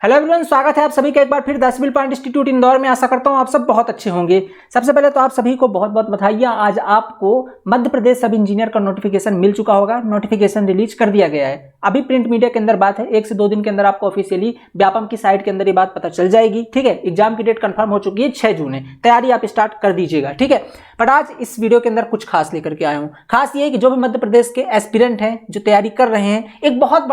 Hello everyone, स्वागत है आप सभी का एक बार फिर the civil point institute Indore में। आशा करता हूं आप सब बहुत अच्छे होंगे। सबसे पहले तो आप सभी को बहुत बहुत बधाइयां। आज आपको मध्य प्रदेश सब इंजीनियर का नोटिफिकेशन मिल चुका होगा। नोटिफिकेशन रिलीज कर दिया गया है। अभी प्रिंट मीडिया के अंदर बात है, 1 से 2 दिन के अंदर आपको ऑफिशियली व्यापम की साइट के अंदर ये बात पता चल जाएगी। ठीक है, एग्जाम की डेट कंफर्म हो चुकी है 6 जून है। तैयारी आप स्टार्ट कर दीजिएगा। ठीक है, बट आज इस वीडियो के अंदर कुछ खास लेकर के आया हूँ। खास ये है कि जो भी मध्य प्रदेश के एस्पिरेंट हैं, जो तैयारी कर रहे हैं, एक बहुत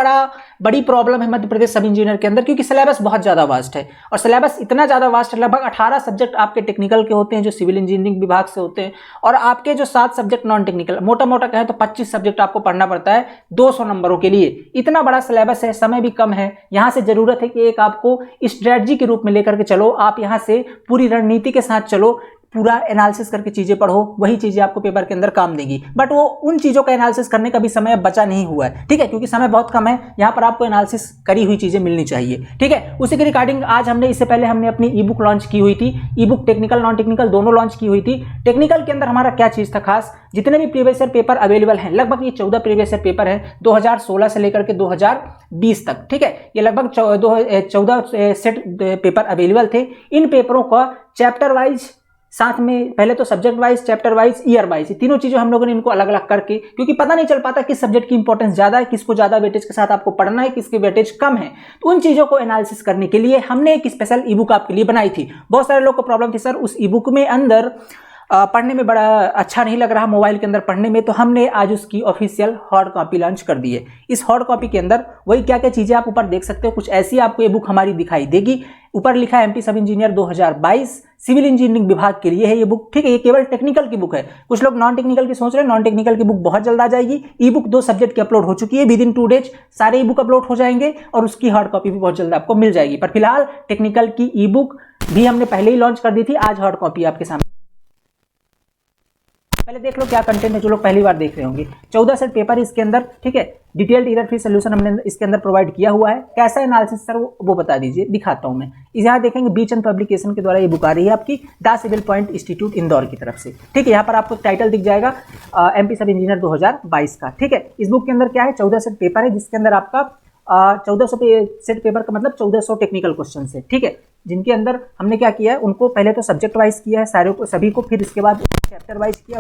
बड़ी प्रॉब्लम है मध्य प्रदेश सब इंजीनियर के अंदर, क्योंकि सिलेबस बहुत ज्यादा वास्ट है। और सिलेबस इतना ज्यादा वास्ट है, लगभग 18 सब्जेक्ट आपके टेक्निकल के होते हैं जो सिविल इंजीनियरिंग विभाग से होते हैं, और आपके जो 7 सब्जेक्ट नॉन टेक्निकल, मोटा मोटा कहें तो 25 सब्जेक्ट आपको पढ़ना पड़ता है 200 नंबरों के लिए। इतना बड़ा सिलेबस है, समय भी कम है। यहां से जरूरत है कि एक आपको स्ट्रेटजी के रूप में लेकर के चलो, आप यहां से पूरी रणनीति के साथ चलो, पूरा एनालिसिस करके चीजें पढ़ो, वही चीजें आपको पेपर के अंदर काम देगी। बट वो उन चीजों का एनालिसिस करने का भी समय बचा नहीं हुआ है। ठीक है, क्योंकि समय बहुत कम है। यहाँ पर आपको एनालिसिस करी हुई चीजें मिलनी चाहिए। ठीक है, उसी के रिगार्डिंग आज इससे पहले हमने अपनी ई बुक लॉन्च की हुई थी। ई बुक टेक्निकल नॉन टेक्निकल दोनों लॉन्च की हुई थी। टेक्निकल के अंदर हमारा क्या चीज था खास, जितने भी प्रीवियस ईयर पेपर अवेलेबल हैं, लगभग ये 14 प्रीवियस ईयर पेपर है 2016 से लेकर के 2020 तक। ठीक है, ये लगभग 14 सेट पेपर अवेलेबल थे। इन पेपरों का चैप्टर वाइज, साथ में पहले तो subject wise, chapter wise, year wise, तीनों चीजों हम लोगों ने इनको अलग अलग करके, क्योंकि पता नहीं चल पाता किस सब्जेक्ट की इंपॉर्टेंस ज्यादा है, किसको ज्यादा वेटेज के साथ आपको पढ़ना है, किसकी वेटेज कम है, तो उन चीजों को एनालिसिस करने के लिए हमने एक स्पेशल ई बुक आपके लिए बनाई थी। बहुत सारे लोग को प्रॉब्लम थी, सर उस ई बुक में अंदर पढ़ने में बड़ा अच्छा नहीं लग रहा मोबाइल के अंदर पढ़ने में, तो हमने आज उसकी ऑफिशियल हार्ड कॉपी लॉन्च कर दी है। इस हार्ड कॉपी के अंदर वही क्या क्या चीजें आप ऊपर देख सकते हो, कुछ ऐसी आपको ये बुक हमारी दिखाई देगी। ऊपर लिखा है एमपी सब इंजीनियर 2022 सिविल इंजीनियरिंग विभाग के लिए है ये बुक। ठीक है, ये केवल टेक्निकल की बुक है। कुछ लोग नॉन टेक्निकल की सोच रहे हैं, नॉन टेक्निकल की बुक बहुत जल्द आ जाएगी। ई बुक 2 सब्जेक्ट की अपलोड हो चुकी है, विद इन 2 डेज सारे ई बुक अपलोड हो जाएंगे और उसकी हार्ड कॉपी भी बहुत जल्द आपको मिल जाएगी। पर फिलहाल टेक्निकल की ई बुक भी हमने पहले ही लॉन्च कर दी थी, आज हार्ड कॉपी आपके सामने। पहले देख लो क्या कंटेंट है, जो लोग पहली बार देख रहे होंगे। 14 सेट पेपर इसके अंदर। ठीक है, डिटेल्ड एरर फ्री सोल्यूशन हमने इसके अंदर प्रोवाइड किया हुआ है। कैसा एनालिसिस सर वो बता दीजिए, दिखाता हूं मैं। यहाँ देखेंगे बीच एंड पब्लिकेशन के द्वारा ये बुक आ रही है आपकी the civil point institute Indore की तरफ से। ठीक है, यहाँ पर आपको टाइटल दिख जाएगा एमपी सब इंजीनियर 2022 का। ठीक है, इस बुक के अंदर क्या है, 14 सेट पेपर है, जिसके अंदर आपका 1400 सेट पेपर का मतलब 1400 टेक्निकल क्वेश्चन है। ठीक है, जिनके अंदर हमने क्या किया है, उनको पहले तो सब्जेक्ट वाइज किया है सारे को, सभी को, फिर इसके बाद चैप्टर वाइज किया,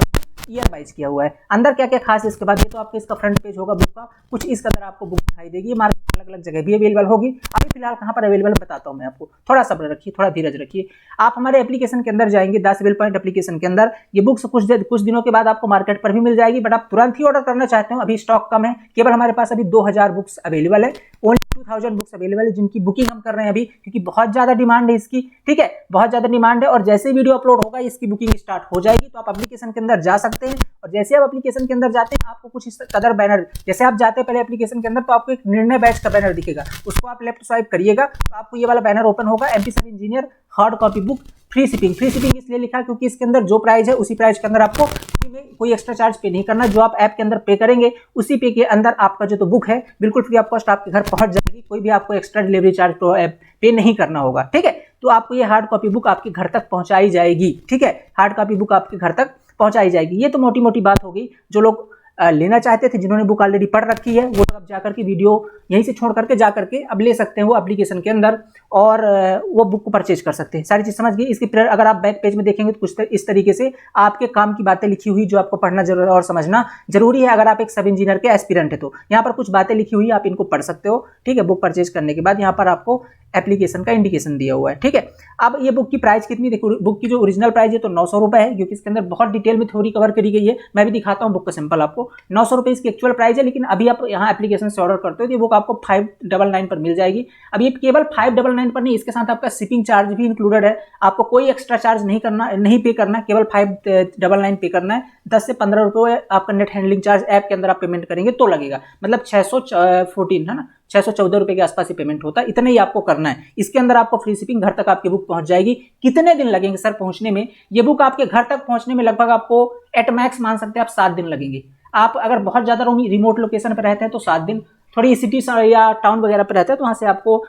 ईयर वाइज किया हुआ है। अंदर क्या क्या खास है इसके बाद, ये तो आपके इसका फ्रंट पेज होगा बुक का, कुछ इस कदर आपको बुक दिखाई देगी। मार्केट अलग अलग जगह भी अवेलेबल होगी। अभी फिलहाल कहाँ पर अवेलेबल बताता हूँ मैं आपको, थोड़ा सब्र रखिए, थोड़ा धीरज रखिए। आप हमारे एप्लीकेशन के अंदर जाएंगे, द सिविल पॉइंट एप्लीकेशन के अंदर, ये बुक्स कुछ दिनों के बाद आपको मार्केट पर भी मिल जाएगी। बट आप तुरंत ही ऑर्डर करना चाहते हो, अभी स्टॉक कम है, केवल हमारे पास अभी 2000 बुक्स अवेलेबल है, ओनली 2000 बुक्स अवेलेबल है, जिनकी बुकिंग हम कर रहे हैं अभी, क्योंकि बहुत ज्यादा डिमांड है इसकी। ठीक है, बहुत ज्यादा डिमांड है, और जैसे वीडियो अपलोड होगा इसकी बुकिंग स्टार्ट हो जाएगी। तो आप एप्लीकेशन के अंदर जा सकते हैं, और जैसे आप एप्लीकेशन के अंदर जाते हैं आपको कुछ इस कदर बैनर, जैसे आप जाते हैं पहले एप्लीकेशन के अंदर, तो आपको एक निर्णय बैच का बैनर दिखेगा, उसको आप लेफ्ट स्वाइप करिएगा तो आपको ये वाला बैनर ओपन होगा, एमपी सब engineer hard copy book free shipping. Free shipping इसलिए लिखा क्योंकि इसके अंदर जो प्राइस है उसी प्राइस के अंदर आपको फ्री में कोई एक्स्ट्रा चार्ज पे नहीं करना। जो आप ऐप के अंदर पे करेंगे उसी पे के अंदर आपका जो तो बुक है बिल्कुल फ्री ऑफ कॉस्ट आपके घर पहुंच जाएगी। कोई भी आपको एक्स्ट्रा डिलीवरी चार्ज तो पे नहीं करना होगा। ठीक है, तो आपको ये हार्ड कॉपी बुक आपके घर तक पहुंचाई जाएगी। ठीक है, हार्ड कॉपी बुक आपके घर तक पहुंचाई जाएगी। ये तो मोटी मोटी बात होगी। जो लोग लेना चाहते थे, जिन्होंने बुक ऑलरेडी पढ़ रखी है, वो अब जाकर के वीडियो यहीं से छोड़ करके जा करके अब ले सकते हैं वो एप्लीकेशन के अंदर, और वो बुक को परचेज कर सकते हैं। सारी चीज समझ गई। इसकी अगर आप बैक पेज में देखेंगे तो कुछ इस तरीके से आपके काम की बातें लिखी हुई, जो आपको पढ़ना जरूर और समझना जरूरी है अगर आप एक सब इंजीनियर के एस्पिरेंट है। तो यहाँ पर कुछ बातें लिखी हुई है, आप इनको पढ़ सकते हो। ठीक है, बुक परचेज करने के बाद यहाँ पर आपको एप्लीकेशन का इंडिकेशन दिया हुआ है। ठीक है, अब ये बुक की प्राइस कितनी, देखो बुक की जो ओरिजिनल प्राइस है तो 900 रुपए है, क्योंकि इसके अंदर बहुत डिटेल में थ्योरी कवर करी गई है। मैं भी दिखाता हूँ बुक का सैंपल आपको। 900 रुपए इसकी एक्चुअल प्राइस है, लेकिन अभी आप यहाँ एप्लीकेशन से ऑर्डर करते हो तो ये बुक आपको 599 पर मिल जाएगी। अब ये केवल 599 पर नहीं, इसके साथ आपका शिपिंग चार्ज भी इंक्लूडेड है। आपको कोई एक्स्ट्रा चार्ज नहीं पे करना, केवल 599 पे करना है। 10 से 15 रुपये आपका नेट हैंडलिंग चार्ज ऐप के अंदर आप पेमेंट करेंगे तो लगेगा, मतलब 614 है ना, 614 रुपए के आसपास ही पेमेंट होता है। इतना ही आपको करना है। इसके अंदर आपको फ्री शिपिंग, घर तक आपकी बुक पहुंच जाएगी। कितने दिन लगेंगे सर पहुंचने में? ये बुक आपके घर तक पहुंचने में लगभग आपको एट मैक्स मान सकते हैं आप 7 दिन लगेंगे। आप अगर बहुत ज्यादा रिमोट लोकेशन पर रहते हैं तो 7 दिन, थोड़ी सिटी या टाउन वगैरह पर रहते हैं तो वहां से आपको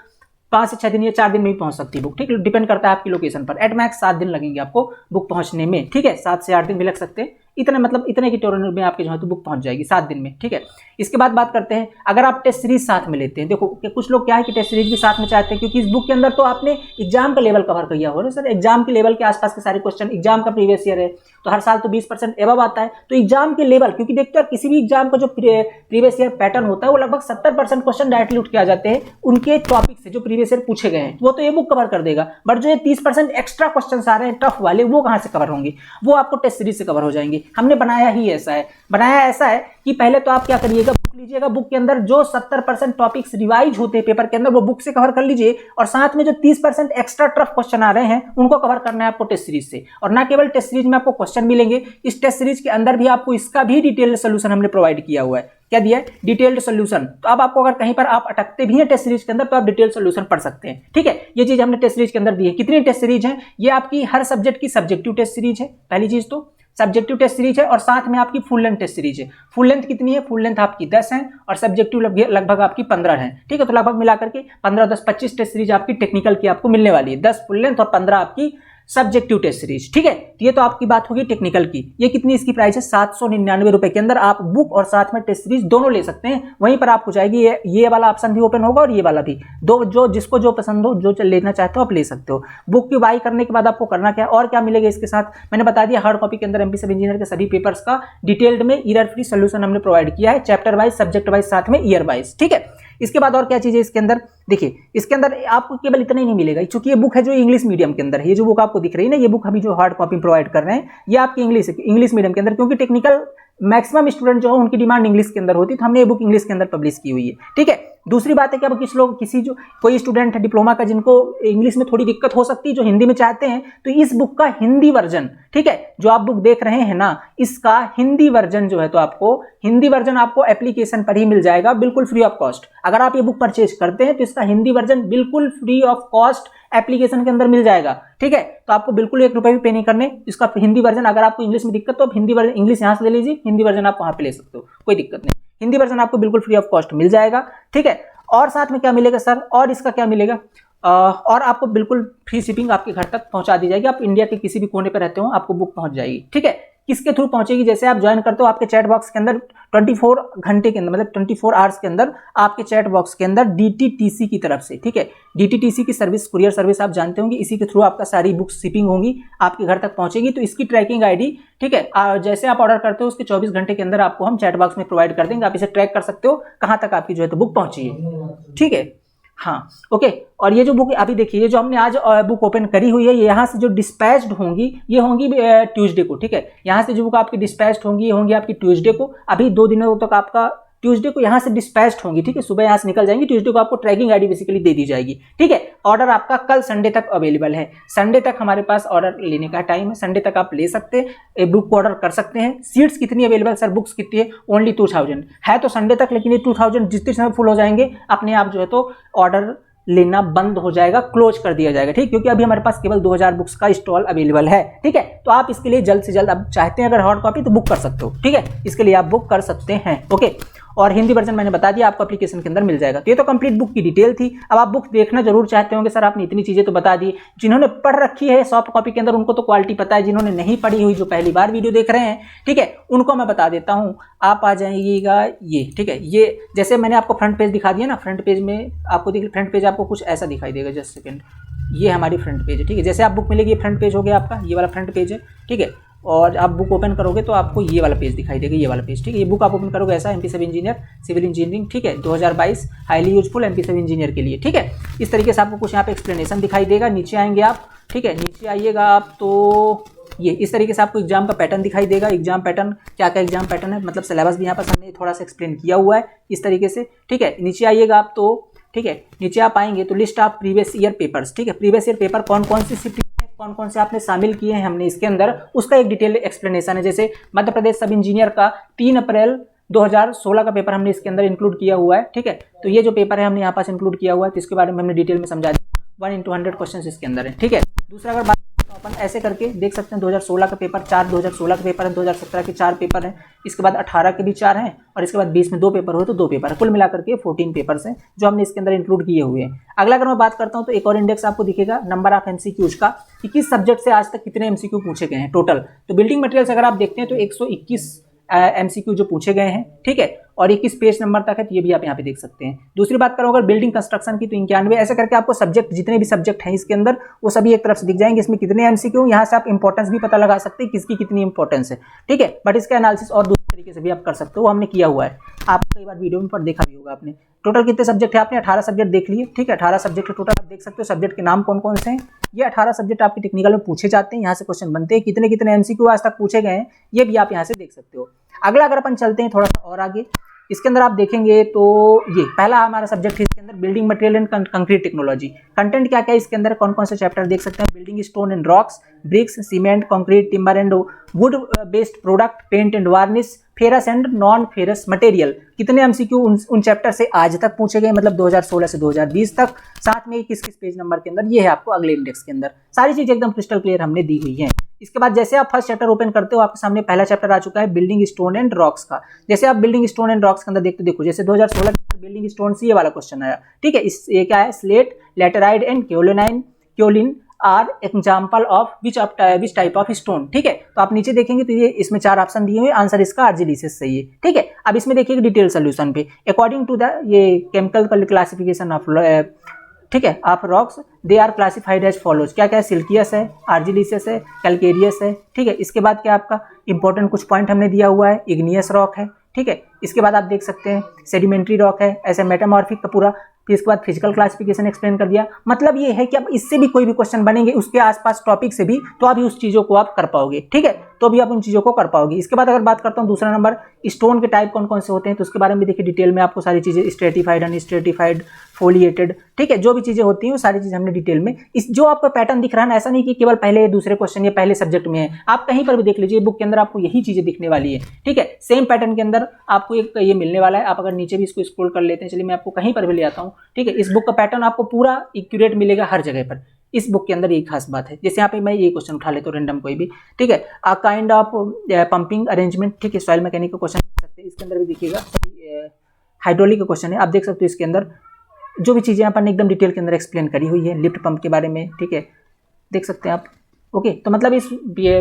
5 से 6 दिन या 4 दिन में भी पहुंच सकती है बुक। ठीक है, डिपेंड करता है आपकी लोकेशन पर। एट मैक्स 7 दिन लगेंगे आपको बुक पहुंचने में। ठीक है, 7 से 8 दिन भी लग सकते हैं, इतने मतलब इतने की टर्नओवर में आपके जो है तो बुक पहुंच जाएगी 7 दिन में, ठीक है। इसके बाद बात करते हैं अगर आप टेस्ट सीरीज साथ में लेते हैं। देखो कि कुछ लोग क्या है कि टेस्ट सीरीज भी साथ में चाहते हैं, क्योंकि इस बुक के अंदर तो आपने एग्जाम का लेवल कवर किया हो ना सर, एग्जाम के लेवल के आसपास के सारे क्वेश्चन, एग्जाम का प्रीवियस ईयर है तो हर साल तो 20% एबव आता है, तो एग्जाम के लेवल, क्योंकि देखते हैं किसी भी एग्जाम का जो प्रीवियस ईयर पैटर्न होता है वो लगभग 70% क्वेश्चन डायरेक्टली उठ के आ जाते हैं उनके टॉपिक से जो प्रीवियस ईयर पूछे गए हैं, वो तो ये बुक कवर कर देगा। बट जो ये 30% एक्स्ट्रा क्वेश्चन आ रहे हैं टफ वाले, वो कहां से कवर होंगे? वो आपको टेस्ट सीरीज से कवर हो जाएंगे। हमने बनाया ऐसा है कि पहले तो आप क्या करिएगा, बुक लीजिएगा, बुक के अंदर जो 70% टॉपिक्स रिवाइज होते हैं पेपर के अंदर वो बुक से कवर कर लीजिए, और साथ में जो 30% एक्स्ट्रा टफ क्वेश्चन आ रहे हैं उनको कवर करना है आपको टेस्ट सीरीज से। और ना केवल टेस्ट सीरीज में आपको क्वेश्चन मिलेंगे, इस टेस्ट सीरीज के अंदर भी आपको इसका भी डिटेल्ड सोल्यूशन हमने प्रोवाइड किया हुआ है। क्या दिया है? Detailed solution. तो अब आपको अगर कहीं पर आप अटकते भी हैं टेस्ट सीरीज के अंदर तो आप डिटेल्ड सोल्यूशन पढ़ सकते हैं, ठीक है। ये चीज हमने टेस्ट सीरीज के अंदर दी है। कितनी टेस्ट सीरीज है? ये आपकी हर सब्जेक्ट की सब्जेक्टिव टेस्ट सीरीज है, पहली चीज तो सब्जेक्टिव टेस्ट सीरीज है, और साथ में आपकी फुल लेंथ टेस्ट सीरीज है। फुल लेंथ कितनी है? फुल लेंथ आपकी 10 है और सब्जेक्टिव लगभग आपकी 15 है, ठीक है। तो लगभग मिलाकर के 15, 10, 25 टेस्ट सीरीज आपकी टेक्निकल की आपको मिलने वाली है, 10 फुल लेंथ और 15 आपकी सब्जेक्टिव टेस्ट सीरीज, ठीक है। तो ये तो आपकी बात होगी टेक्निकल की। ये कितनी इसकी प्राइस है? 799 रुपए के अंदर आप बुक और साथ में टेस्ट सीरीज दोनों ले सकते हैं। वहीं पर आपको जाएगी ये वाला ऑप्शन भी ओपन होगा और ये वाला भी, दो जो जिसको जो पसंद हो, जो लेना चाहते हो आप ले सकते हो। बुक की बाई करने के बाद आपको करना क्या और क्या मिलेगा इसके साथ, मैंने बता दिया। हार्ड कॉपी के अंदर एमपी सब इंजीनियर के सभी पेपर्स का डिटेल्ड में ईयर फ्री सोल्यूशन हमने प्रोवाइड किया है, चैप्टर वाइज, सब्जेक्ट वाइज, साथ में ईयर वाइज, ठीक है। इसके बाद और क्या चीज है इसके अंदर? देखिए इसके अंदर आपको केवल इतना ही नहीं मिलेगा, क्योंकि ये बुक है जो इंग्लिश मीडियम के अंदर है। ये जो बुक आपको दिख रही है ना, ये बुक अभी जो हार्ड कॉपी प्रोवाइड कर रहे हैं ये आपकी इंग्लिश मीडियम के अंदर, क्योंकि टेक्निकल मैक्सिमम स्टूडेंट जो है उनकी डिमांड इंग्लिश के अंदर होती है, तो हमने ये बुक इंग्लिश के अंदर पब्लिश की हुई है, ठीक है। दूसरी बात है कि अब कोई स्टूडेंट है डिप्लोमा का जिनको इंग्लिश में थोड़ी दिक्कत हो सकती है, जो हिंदी में चाहते हैं, तो इस बुक का हिंदी वर्जन, ठीक है, जो आप बुक देख रहे हैं ना, इसका हिंदी वर्जन जो है तो हिंदी वर्जन आपको एप्लीकेशन पर ही मिल जाएगा, बिल्कुल फ्री ऑफ कॉस्ट। अगर आप ये बुक परचेज करते हैं तो इसका हिंदी वर्जन बिल्कुल फ्री ऑफ कॉस्ट एप्लीकेशन के अंदर मिल जाएगा, ठीक है। तो आपको बिल्कुल 1 रुपए भी पे नहीं करने। इसका हिंदी वर्जन, अगर आपको इंग्लिश में दिक्कत तो आप हिंदी वर्जन इंग्लिश यहां से ले लीजिए, हिंदी वर्जन आप वहां पे ले सकते हो, कोई दिक्कत नहीं। हिंदी वर्जन आपको बिल्कुल फ्री ऑफ कॉस्ट मिल जाएगा, ठीक है। और साथ में क्या मिलेगा सर? और इसका क्या मिलेगा? और आपको बिल्कुल फ्री शिपिंग आपके घर तक पहुंचा दी जाएगी। आप इंडिया के किसी भी कोने पर रहते हो आपको बुक पहुंच जाएगी, ठीक है। किसके थ्रू पहुंचेगी? जैसे आप ज्वाइन करते हो आपके चैट बॉक्स के अंदर 24 घंटे के अंदर, मतलब 24 आवर्स के अंदर आपके चैट बॉक्स के अंदर DTTC की तरफ से, ठीक है। DTTC की सर्विस, कुरियर सर्विस आप जानते होंगे, इसी के थ्रू आपका सारी बुक शिपिंग होंगी, आपके घर तक पहुंचेगी। तो इसकी ट्रैकिंग ID, ठीक है, जैसे आप ऑर्डर करते हो उसके 24 घंटे के अंदर आपको हम चैट बॉक्स में प्रोवाइड कर देंगे। आप इसे ट्रैक कर सकते हो कहां तक आपकी जो है तो बुक पहुंची है, ठीक है। हाँ ओके। और ये जो बुक अभी देखिए, ये जो हमने आज बुक ओपन करी हुई है, ये यहाँ से जो डिस्पैच्ड होंगी, ये होंगी ट्यूसडे को, ठीक है। यहाँ से जो बुक आपकी डिस्पैच्ड होंगी, ये होंगी आपकी ट्यूसडे को। अभी 2 दिनों तक आपका ट्यूसडे को यहाँ से डिस्पैच्ड होंगी, ठीक है। सुबह यहाँ से निकल जाएंगी, ट्यूसडे को आपको ट्रैकिंग ID बेसिकली दे दी जाएगी, ठीक है। ऑर्डर आपका कल संडे तक अवेलेबल है। संडे तक हमारे पास ऑर्डर लेने का टाइम है, संडे तक आप ले सकते हैं, बुक को ऑर्डर कर सकते हैं। सीट्स कितनी अवेलेबल सर? बुक्स कितनी है? ओनली 2000 है तो संडे तक, लेकिन ये 2000 जितने समय फुल हो जाएंगे अपने आप जो है तो ऑर्डर लेना बंद हो जाएगा, क्लोज कर दिया जाएगा, ठीक, क्योंकि अभी हमारे पास केवल 2000 बुक्स का स्टॉल अवेलेबल है, ठीक है। तो आप इसके लिए जल्द से जल्द आप चाहते हैं अगर हार्ड कॉपी तो बुक कर सकते हो, ठीक है। इसके लिए आप बुक कर सकते हैं, ओके। और हिंदी वर्जन मैंने बता दिया आपको एप्लीकेशन के अंदर मिल जाएगा। तो ये तो कंप्लीट बुक की डिटेल थी। अब आप बुक देखना जरूर चाहते होंगे सर, आपने इतनी चीजें तो बता दी। जिन्होंने पढ़ रखी है सॉफ्ट कॉपी के अंदर उनको तो क्वालिटी पता है, जिन्होंने नहीं पढ़ी हुई, जो पहली बार वीडियो देख रहे हैं, ठीक है, उनको मैं बता देता हूँ। आप आ जाइएगा ये, ठीक है, ये जैसे मैंने आपको फ्रंट पेज दिखा दिया ना, फ्रंट पेज में आपको देखिए, फ्रंट पेज आपको कुछ ऐसा दिखाई देगा, जस्ट सेकेंड, ये हमारी फ्रंट पेज है, ठीक है। जैसे आप बुक मिलेगी, ये फ्रंट पेज हो गया आपका, ये वाला फ्रंट पेज है, ठीक है। और आप बुक ओपन करोगे तो आपको ये वाला पेज दिखाई देगा, ये वाला पेज, ठीक है। ये बुक आप ओपन करोगे ऐसा, MP सब इंजीनियर सिविल इंजीनियरिंग, ठीक है, 2022 हाईली यूजफुल MP सब इंजीनियर के लिए, ठीक है। इस तरीके से आपको कुछ यहाँ पे एक्सप्लेनेशन दिखाई देगा। नीचे आएंगे आप, ठीक है, नीचे आइएगा आप तो ये इस तरीके से आपको एग्जाम का पैटर्न दिखाई देगा। एग्जाम पैटर्न क्या क्या एग्जाम पैटर्न है, मतलब सिलेबस भी यहाँ पर हमने थोड़ा सा एक्सप्लेन किया हुआ है इस तरीके से, ठीक है। नीचे आइएगा आप तो, ठीक है, नीचे आप आएंगे तो list of previous year papers, ठीक है। प्रीवियस ईयर पेपर कौन कौन सी शिफ्ट, कौन कौन से आपने शामिल किए हैं हमने इसके अंदर, उसका एक डिटेल एक्सप्लेनेशन है। जैसे मध्य प्रदेश सब इंजीनियर का 3 अप्रैल 2016 का पेपर हमने इसके अंदर इंक्लूड किया हुआ है, ठीक है। तो ये जो पेपर है हमने यहाँ पास इंक्लूड किया हुआ है, तो इसके बारे में हमने डिटेल में समझा दिया। 1 into 100 क्वेश्चन इसके अंदर है, ठीक है। दूसरा अगर बात अपन ऐसे करके देख सकते हैं 2016 का पेपर 4 2016 का पेपर है, 2017 के 4 पेपर हैं, इसके बाद 18 के भी 4 हैं और इसके बाद 20 में 2 पेपर हुए तो 2 पेपर है। कुल मिलाकर के 14 पेपर्स हैं जो हमने इसके अंदर इंक्लूड किए हुए हैं। अगला अगर मैं बात करता हूँ तो एक और इंडेक्स आपको दिखेगा नंबर ऑफ एमसीक्यूज का कि किस सब्जेक्ट से आज तक कितने एमसीक्यू पूछे गए हैं टोटल। तो बिल्डिंग मटेरियल्स अगर आप देखते हैं तो 121 एमसीक्यू जो पूछे गए हैं, ठीक है, और 21 पेज नंबर तक है, तो ये भी आप यहाँ पे देख सकते हैं। दूसरी बात करो अगर बिल्डिंग कंस्ट्रक्शन की तो 91, ऐसे करके आपको सब्जेक्ट जितने भी सब्जेक्ट हैं इसके अंदर वो सभी एक तरफ से दिख जाएंगे। इसमें कितने एमसीक्यू, यहाँ से आप इंपॉर्टेंस भी पता लगा सकते हैं किसकी कितनी इंपॉर्टेंस है, ठीक है। बट इसका एनालिसिस और दूसरे तरीके से भी आप कर सकते हो, वो हमने किया हुआ है, आपको कई बार वीडियो में पर देखा भी होगा आपने। टोटल कितने सब्जेक्ट है, आपने 18 सब्जेक्ट देख लिए, ठीक है। 18 सब्जेक्ट टोटल आप देख सकते हो। सब्जेक्ट के नाम कौन कौन से हैं, ये 18 सब्जेक्ट आपके टेक्निकल में पूछे जाते हैं, यहाँ से क्वेश्चन बनते हैं। कितने कितने एमसीक्यू आज तक पूछे गए हैं ये भी आप यहाँ से देख सकते हो। अगला अगर अपन चलते हैं थोड़ा सा और आगे, इसके अंदर आप देखेंगे तो ये पहला हमारा सब्जेक्ट है इसके अंदर building material and concrete technology. Content क्या क्या है इसके अंदर, कौन कौन से चैप्टर देख सकते हैं। Building stone and rocks, bricks, cement, concrete, timber and wood based product, paint and varnish, ferrous and non ferrous material. कितने एमसीक्यू उन चैप्टर से आज तक पूछे गए, मतलब 2016 से 2020 तक। साथ में किस किस पेज नंबर के अंदर, ये है आपको अगले इंडेक्स के अंदर। सारी चीज एकदम क्रिस्टल क्लियर हमने दी हुई है। इसके बाद जैसे आप फर्स्ट चैप्टर ओपन करते हो आपके सामने पहला चैप्टर आ चुका है बिल्डिंग स्टोन एंड रॉक्स का। जैसे आप बिल्डिंग स्टोन एंड रॉक्स के अंदर देखते देखो, जैसे 2016 के बिल्डिंग स्टोन से ये वाला क्वेश्चन आया, ठीक है। ये क्या है, slate, laterite and kaolin are example of which type of stone, ठीक है। तो आप नीचे देखेंगे तो ये इसमें 4 ऑप्शन दिए हुए, आंसर इसका आर्जिलिसिस सही है, ठीक है। अब इसमें देखिए डिटेल सोल्यूशन पे अकॉर्डिंग टू द ये केमिकल क्लासिफिकेशन ऑफ, ठीक है, आप rocks they are classified as follows. क्या क्या है, सिल्कियस है, आर्जिलिसियस है, कैलकेरियस है, ठीक है। इसके बाद क्या आपका इंपॉर्टेंट कुछ पॉइंट हमने दिया हुआ है, इग्नियस रॉक है, ठीक है। इसके बाद आप देख सकते हैं सेडिमेंट्री रॉक है, ऐसे मेटामॉर्फिक का पूरा। फिर इसके बाद फिजिकल क्लासिफिकेशन एक्सप्लेन कर दिया। मतलब ये है कि अब इससे भी कोई भी क्वेश्चन बनेंगे उसके आसपास टॉपिक से भी, तो अभी उस चीज़ों को आप कर पाओगे, ठीक है। तो भी आप उन चीज़ों को कर पाओगे। इसके बाद अगर बात करता हूँ दूसरा नंबर, स्टोन के टाइप कौन कौन से होते हैं, तो उसके बारे में देखिए डिटेल में आपको सारी चीज़ें, स्ट्रेटिफाइड, अनस्ट्रेटिफाइड, फोलिएटेड, ठीक है, जो भी चीज़ें होती हैं वो सारी चीज़ें हमने डिटेल में। इस जो आपका पैटर्न दिख रहा है ना, ऐसा नहीं कि केवल पहले दूसरे क्वेश्चन या पहले सब्जेक्ट में है, आप कहीं पर भी देख लीजिए बुक के अंदर आपको यही चीज़ें दिखने वाली है, ठीक है। सेम पैटर्न के अंदर आपको एक ये मिलने वाला है। आप अगर नीचे भी इसको स्क्रॉल कर लेते हैं, चलिए मैं आपको कहीं पर भी ले आता हूँ, ठीक है। इस बुक का पैटर्न आपको पूरा एक्यूरेट मिलेगा हर जगह पर। इस बुक के अंदर यही खास बात है। जैसे यहाँ पे मैं ये क्वेश्चन उठा लेता हूँ रैंडम कोई भी, ठीक है, a kind of pumping arrangement, ठीक है, सॉइल मैकेनिक का क्वेश्चन देख सकते हैं। इसके अंदर भी देखिएगा हाइड्रोलिक का क्वेश्चन है, आप देख सकते हो। इसके अंदर जो भी चीज़ें अपन ने एकदम डिटेल के अंदर एक्सप्लेन करी हुई है, लिफ्ट पंप के बारे में, ठीक है, देख सकते हैं आप। ओके, तो मतलब इस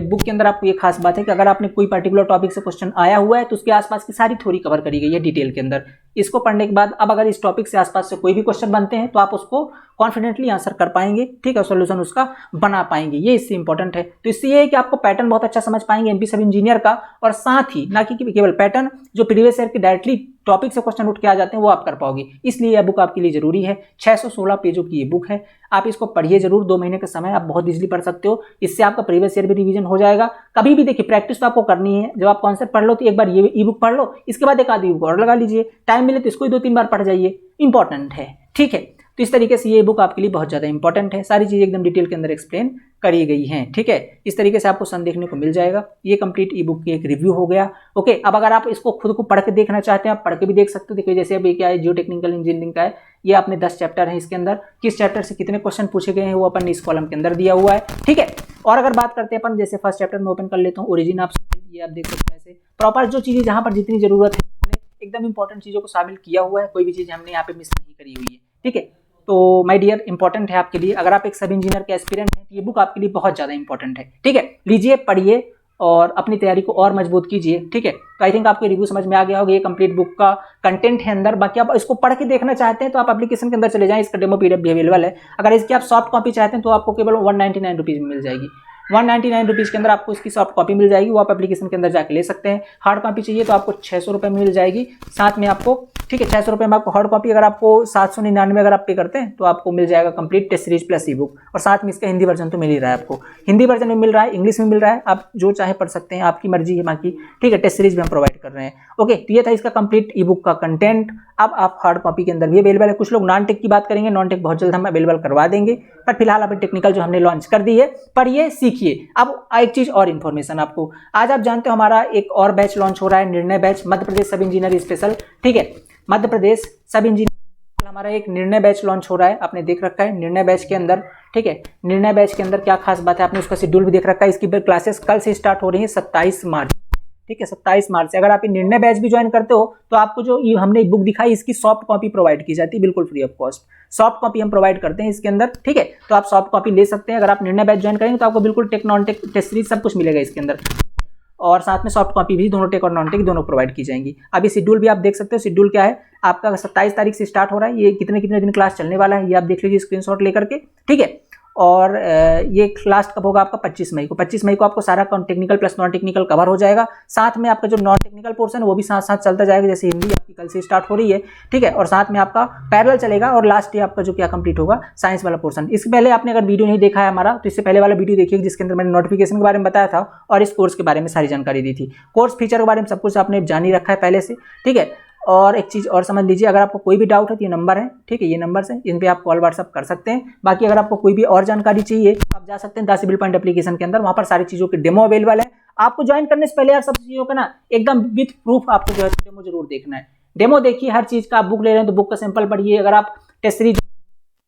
बुक के अंदर आपको ये खास बात है कि अगर आपने कोई पर्टिकुलर टॉपिक से क्वेश्चन आया हुआ है तो उसके आसपास की सारी थ्योरी कवर करी गई है डिटेल के अंदर। इसको पढ़ने के बाद अब अगर इस टॉपिक से आसपास से कोई भी क्वेश्चन बनते हैं तो आप उसको कॉन्फिडेंटली आंसर कर पाएंगे, ठीक है, सॉल्यूशन उसका बना पाएंगे। ये इससे इंपॉर्टेंट है। तो इससे ये है कि आपको पैटर्न बहुत अच्छा समझ पाएंगे एमपी सब इंजीनियर का, और साथ ही ना कि केवल पैटर्न, जो प्रीवियस ईयर के डायरेक्टली टॉपिक से क्वेश्चन उठ के आ जाते हैं वो आप कर पाओगे। इसलिए यह बुक आपके लिए जरूरी है। 616 पेजों की ये बुक है, आप इसको पढ़िए जरूर। 2 महीने का समय आप बहुत इजीली पढ़ सकते हो। इससे आपका प्रीवियस ईयर भी रिवीजन हो जाएगा। कभी भी देखिए प्रैक्टिस तो आपको करनी है। जब आप कॉन्सेप्ट पढ़ लो तो एक बार ये ई बुक पढ़ लो, इसके बाद एक आधी बुक और लगा लीजिए। टाइम मिले तो इसको ही 2-3 बार पढ़ जाइए, इंपॉर्टेंट है, ठीक है। तो इस तरीके से ये बुक आपके लिए बहुत ज़्यादा इंपॉर्टेंट है। सारी चीज़ें एकदम डिटेल के अंदर एक्सप्लेन करी गई हैं, ठीक है। इस तरीके से आपको सन देखने को मिल जाएगा। ये कंप्लीट ई बुक की एक रिव्यू हो गया। ओके, अब अगर आप इसको खुद को पढ़ के देखना चाहते हैं, आप पढ़ के भी देख सकते हो। देखिए जैसे अभी क्या है, जियो टेक्निकल इंजीनियरिंग का है, ये आपने 10 चैप्टर हैं। इसके अंदर किस चैप्टर से कितने क्वेश्चन पूछे गए हैं वो अपन ने इस कॉलम के अंदर दिया हुआ है, ठीक है। और अगर बात करते हैं अपन, जैसे फर्स्ट चैप्टर में ओपन कर लेता हूँ, ओरिजिन ऑफ ये आप देख सकते हैं। ऐसे प्रॉपर जो चीज़ें जहाँ पर जितनी जरूरत है हमने एकदम इंपॉर्टेंट चीज़ों को शामिल किया हुआ है। कोई भी चीज़ हमने यहाँ पे मिस नहीं करी हुई है, ठीक है। तो माय डियर, इंपॉर्टेंट है आपके लिए। अगर आप एक सब इंजीनियर के एस्पिरेंट हैं तो ये बुक आपके लिए बहुत ज़्यादा इंपॉर्टेंट है, ठीक है। लीजिए, पढ़िए और अपनी तैयारी को और मजबूत कीजिए, ठीक है। तो आई थिंक आपको रिव्यू समझ में आ गया होगा। ये कंप्लीट बुक का कंटेंट है अंदर। बाकी आप इसको पढ़ के देखना चाहते हैं तो आप एप्लीकेशन के अंदर चले जाएं, इसका डेमो पीडीएफ भी अवेलेबल है। अगर इसकी आप सॉफ्ट कॉपी चाहते हैं तो आपको केवल 199 रुपीज़ में मिल जाएगी। 199 रुपीज़ के अंदर आपको इसकी सॉफ्ट कॉपी मिल जाएगी, वो आप एप्लीकेशन के अंदर जाके ले सकते हैं। हार्ड कॉपी चाहिए तो आपको 600 रुपये में मिल जाएगी साथ में आपको, ठीक है। 600 रुपये में आपको हार्ड कॉपी, अगर आपको 799 अगर आप पे करते हैं तो आपको मिल जाएगा complete test series plus e book. और साथ में इसका हिंदी वर्जन तो मिल ही रहा है आपको, हिंदी वर्जन में मिल रहा है, इंग्लिश में मिल रहा है, आप जो चाहे पढ़ सकते हैं, आपकी मर्जी है बाकी, ठीक है। टेस्ट सीरीज भी हम प्रोवाइड कर रहे हैं। ओके, तो ये था इसका कंप्लीट ई बुक का कंटेंट। अब आप हार्ड कॉपी के अंदर भी अवेलेबल है। कुछ लोग नॉन टेक की बात करेंगे, नॉन टेक बहुत जल्द हम अवेलेबल करवा देंगे, पर फिलहाल अभी टेक्निकल जो हमने लॉन्च कर दी है, पढ़िए, सीखिए। अब एक चीज और इन्फॉर्मेशन आपको, आज आप जानते हो हमारा एक और बैच लॉन्च हो रहा है, निर्णय बैच, मध्य प्रदेश सब इंजीनियर स्पेशल, ठीक है। मध्य प्रदेश सब इंजीनियर हमारा एक निर्णय बैच लॉन्च हो रहा है, आपने देख रखा है निर्णय बैच के अंदर, ठीक है। निर्णय बैच के अंदर क्या खास बात है, आपने उसका शेड्यूल भी देख रखा है। इसकी क्लासेस कल से स्टार्ट हो रही है 27 मार्च, ठीक है, 27 मार्च से। अगर आप ये निर्णय बैच भी ज्वाइन करते हो तो आपको जो ये हमने बुक दिखाई इसकी सॉफ्ट कॉपी प्रोवाइड की जाती है बिल्कुल free of cost. Soft copy हम प्रोवाइड करते हैं इसके अंदर, ठीक है। तो आप सॉफ्ट कॉपी ले सकते हैं। अगर आप निर्णय बैच ज्वाइन करेंगे तो आपको बिल्कुल tech non tech test series सब कुछ मिलेगा इसके अंदर, और साथ में सॉफ्ट कॉपी भी दोनों टेक और नॉन टेक दोनों प्रोवाइड की जाएंगी। अभी शेड्यूल भी आप देख सकते हो। शेड्यूल क्या है आपका, 27 तारीख से स्टार्ट हो रहा है। ये कितने कितने दिन क्लास चलने वाला है ये आप देख लीजिए स्क्रीनशॉट लेकर के, ठीक है। और ये लास्ट कब होगा आपका 25 मई को। 25 मई को आपको सारा technical plus non technical cover हो जाएगा। साथ में आपका जो नॉन टेक्निकल पोर्शन है वो भी साथ साथ चलता जाएगा, जैसे हिंदी आपकी कल से स्टार्ट हो रही है, ठीक है। और साथ में आपका पैरेलल चलेगा और लास्ट ईयर आपका जो क्या कंप्लीट होगा साइंस वाला पोर्शन। इससे पहले आपने अगर वीडियो नहीं देखा है हमारा तो इससे पहले वाला वीडियो देखिए जिसके अंदर मैंने नोटिफिकेशन के बारे में बताया था और इस कोर्स के बारे में सारी जानकारी दी थी। कोर्स फीचर के बारे में सब कुछ आपने जान ही रखा है पहले से, ठीक है। और एक चीज़ और समझ लीजिए, अगर आपको कोई भी डाउट है तो ये नंबर है, ठीक है, ये नंबर है, इन पे आप कॉल व्हाट्सअप कर सकते हैं। बाकी अगर आपको कोई भी और जानकारी चाहिए तो आप जा सकते हैं 10 सिविल पॉइंट एप्लीकेशन के अंदर, वहाँ पर सारी चीज़ों के डेमो अवेलेबल है। आपको ज्वाइन करने से पहले यार सब चीज़ों का ना एकदम विथ प्रूफ आपको जो है डेमो जरूर देखना है। डेमो देखिए हर चीज़ का। आप बुक ले रहे हैं तो बुक का सैंपल पढ़िए। अगर आप टेस्ट सीरीज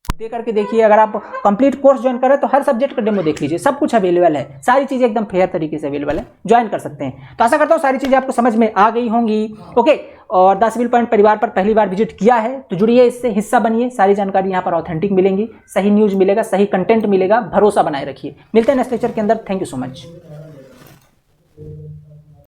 दे करके देखिए। अगर आप कंप्लीट कोर्स ज्वाइन करें तो हर सब्जेक्ट का डेमो देख लीजिए, सब कुछ अवेलेबल है। सारी चीज़ें एकदम फेयर तरीके से अवेलेबल है, ज्वाइन कर सकते हैं। तो आशा करता हूँ सारी चीज़ें आपको समझ में आ गई होंगी, ओके। और 10 सिविल पॉइंट परिवार पर पहली बार विजिट किया है तो जुड़िए, इससे हिस्सा बनिए। सारी जानकारी यहाँ पर ऑथेंटिक मिलेंगी, सही न्यूज़ मिलेगा, सही कंटेंट मिलेगा, भरोसा बनाए रखिए। मिलते हैं नेक्स्ट लेक्चर के अंदर। Thank you so much.